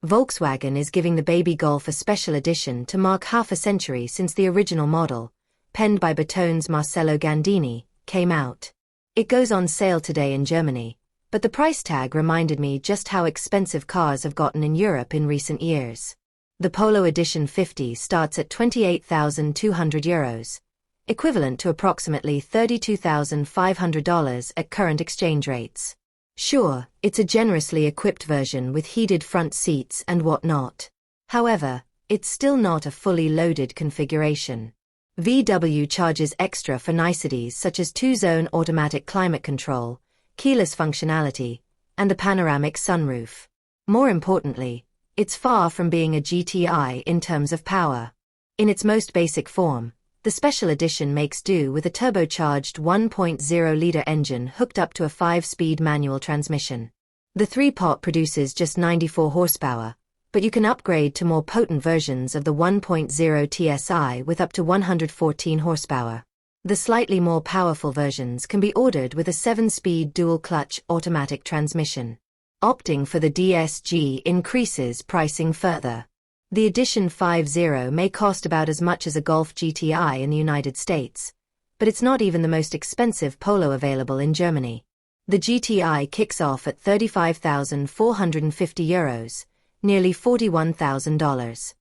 Volkswagen is giving the baby Golf a special edition to mark half a century since the original model, penned by Bertone's Marcello Gandini, came out. It goes on sale today in Germany, but the price tag reminded me just how expensive cars have gotten in Europe in recent years. The Polo Edition 50 starts at €28,200, equivalent to approximately $32,500 at current exchange rates. Sure, it's a generously equipped version with heated front seats and whatnot. However, it's still not a fully loaded configuration. VW charges extra for niceties such as two-zone automatic climate control, keyless functionality, and a panoramic sunroof. More importantly, it's far from being a GTI in terms of power. In its most basic form, the special edition makes do with a turbocharged 1.0-liter engine hooked up to a 5-speed manual transmission. The 3-pot produces just 94 horsepower, but you can upgrade to more potent versions of the 1.0 TSI with up to 114 horsepower. The slightly more powerful versions can be ordered with a 7-speed dual-clutch automatic transmission. Opting for the DSG increases pricing further. The Edition 50 may cost about as much as a Golf GTI in the United States, but it's not even the most expensive Polo available in Germany. The GTI kicks off at €35,450, nearly $41,000.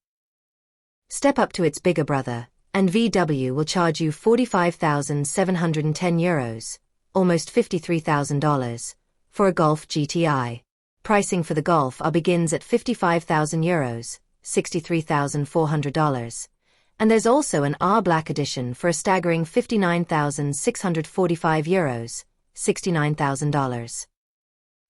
Step up to its bigger brother, and VW will charge you €45,710, almost $53,000, for a Golf GTI. Pricing for the Golf R begins at €55,000, $63,400, and there's also an R Black Edition for a staggering €59,645, $69,000.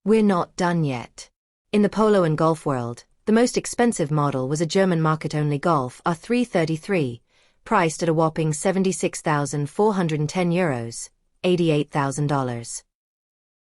We're not done yet. In the Polo and Golf world, the most expensive model was a German market-only Golf R333, priced at a whopping €76,410, $88,000.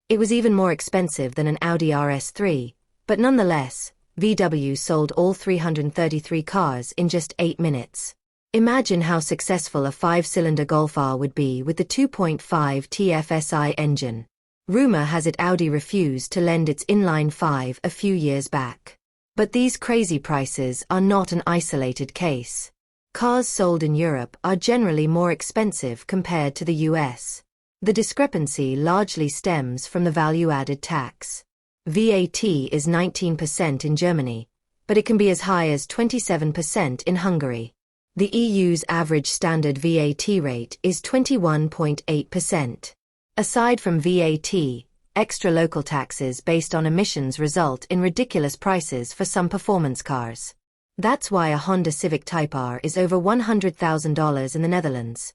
It was even more expensive than an Audi RS3, but nonetheless, VW sold all 333 cars in just 8 minutes. Imagine how successful a 5-cylinder Golf R would be with the 2.5 TFSI engine. Rumor has it Audi refused to lend its inline 5 a few years back. But these crazy prices are not an isolated case. Cars sold in Europe are generally more expensive compared to the US. The discrepancy largely stems from the value-added tax. VAT is 19% in Germany, but it can be as high as 27% in Hungary. The EU's average standard VAT rate is 21.8%. Aside from VAT, extra local taxes based on emissions result in ridiculous prices for some performance cars. That's why a Honda Civic Type R is over $100,000 in the Netherlands,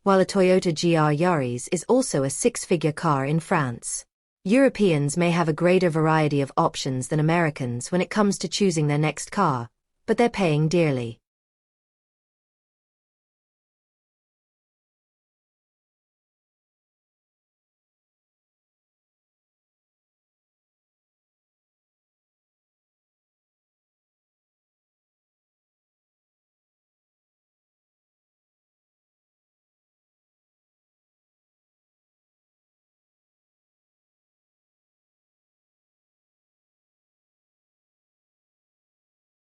while a Toyota GR Yaris is also a 6-figure car in France. Europeans may have a greater variety of options than Americans when it comes to choosing their next car, but they're paying dearly.